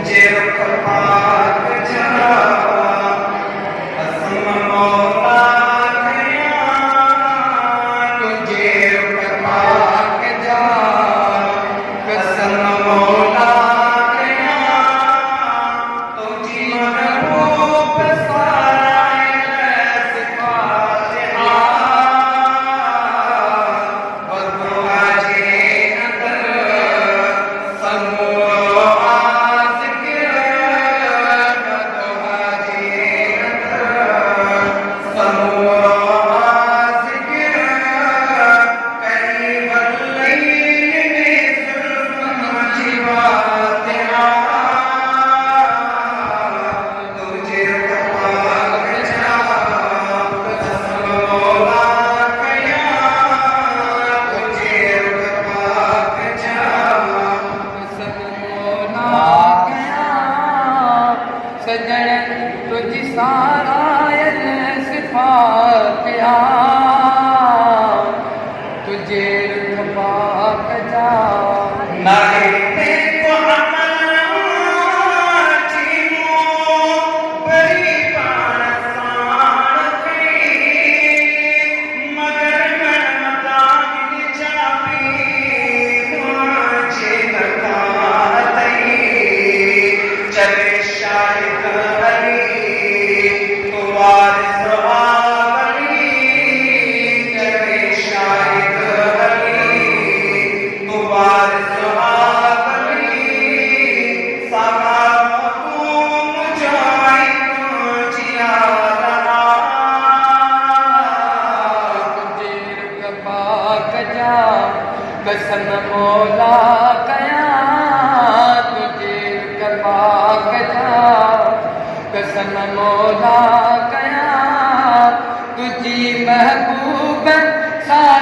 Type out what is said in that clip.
तुझे रुख पाक जा कसम मौला कया तुझे रुख पाक जा कसम मौला कया तुझी महबूब साए सिफात वदुआ जे अंदर समूरो सजण तुझी सारायन सिफात तुझे रुख पाक जा नारे देखो अमल जीवो बड़ी पाण साण कई मगर मन मदान चाबी मुझे नकार तई चले शाहिद अली तो वारिस आवली चले शाहिद अली तो वारिस आवली सदा मकूम जाई जिया लना तुझे रुख पाक जा कसम मौला कया तुझे रुख पाक जा कसम मौला कया तुझी महबूब सारी